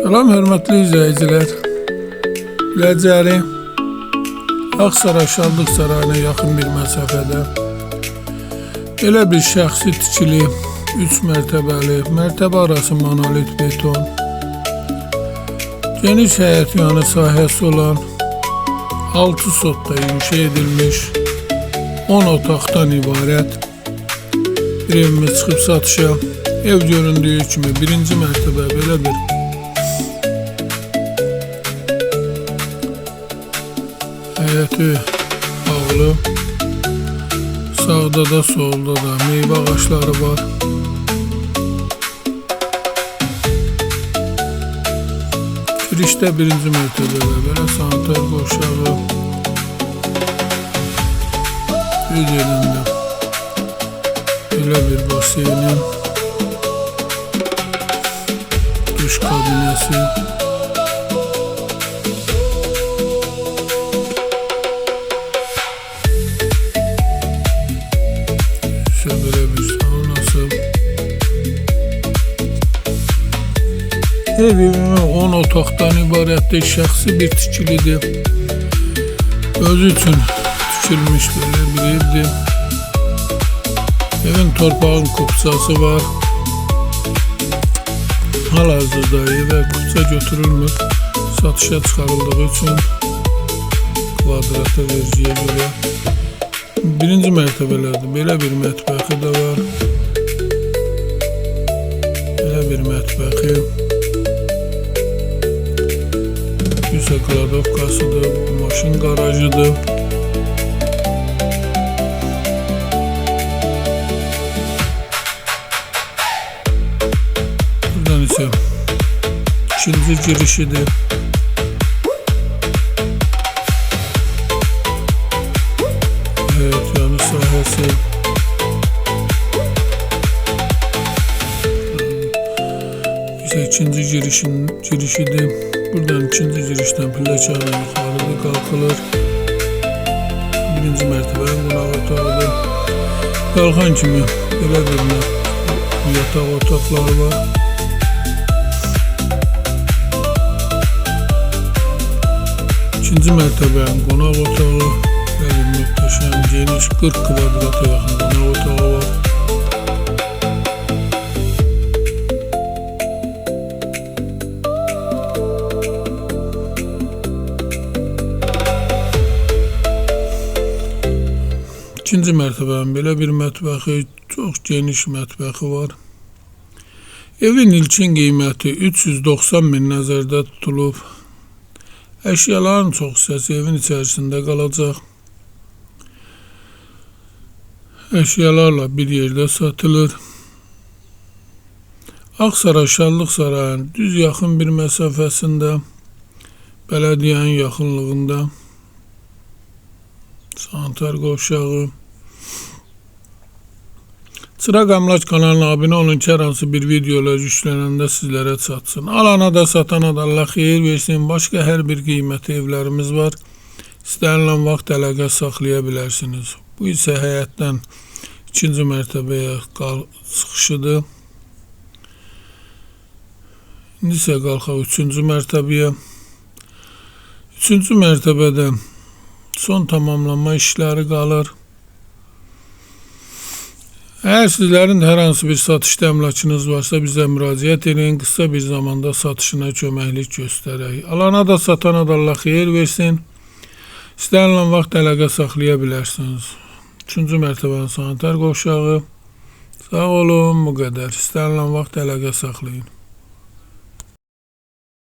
Salam hörmətli izləyicilər. Biləcəri Aksaray Şadlıq Sarayına yaxın bir məsafədə belə bir şəxsi tikili 3 mərtəbəli, mərtəbə arası monolit beton, geniş həyətyanı sahəsi olan 6 sotda inşa edilmiş 10 otaqdan ibarət bir evimiz çıxıb satışa. Ev göründüyü kimi birinci mərtəbə belə bir həyəti bağlı, sağda da solda da meyvə ağaçları var. Girişdə birinci mərtəbədə belə sanitar qovşağı, üz elində belə bir baseynin, duş kabinesi, böyle bir saunası. Evim 10 otaqdan ibarətdir, şəxsi bir tikilidir. Özü üçün tikilmiş belə bir evdir. Evin torpağın kupçası var. Hal-hazırda evə kupça götürülmür. Satışa çıxarıldığı üçün kvadratı vergiyə görə. Birinci mərtəbələrdə belə bir mətbəxi də var. Belə bir mətbəxi. Yüsə kladovkasıdır, maşın qarajıdır. Buradan isə ikinci girişidir. Həyətyanı sahəsi. İşte ikinci girişidir. Buradan ikinci girişdən pilləkənlə yuxarıda qalxılır. Birinci mərtəbənin qonaq otağıdır. Qalxan kimi belə bir yataq otaqları var. İkinci mərtəbənin qonaq otağı. Böyle muhteşem, geniş 40 kvadrata yakın qonaq otağı var. İkinci mərtəbənin belə bir mətbəxi, çox geniş mətbəxi var. Evin ilkin qiyməti 390 min nəzərdə tutulub. Əşyaların çox hissəsi evin içərisində qalacaq. Əşyalarla bir yerdə satılır. Aksaray Şadlıq Sarayının düz yaxın bir məsafəsində, bələdiyyənin yaxınlığında sanitar qovşağı. Çıraq Əmlak kanalına abunə olun ki, hər hansı bir videolar yüklənəndə sizlərə çatsın. Alana da satana da Allah xeyir versin. Başqa hər bir qiymətli evlərimiz var. İstənilən vaxt əlaqə saxlaya bilərsiniz. Bu isə həyətdən ikinci mərtəbəyə çıxışıdır. İndi isə qalxaq üçüncü mərtəbəyə. Üçüncü mərtəbədə son tamamlanma işləri qalır. Əgər sizlərin hər hansı bir satış əmlakınız varsa bizə müraciət edin. Qısa bir zamanda satışına köməklik göstərək. Alana da satana da Allah xeyir versin. İstənilən vaxt əlaqə saxlaya bilərsiniz. Üçüncü mərtəbənin sanitar qovşağı. Sağ olun, bu qədər. İstənilən vaxt əlaqə saxlayın.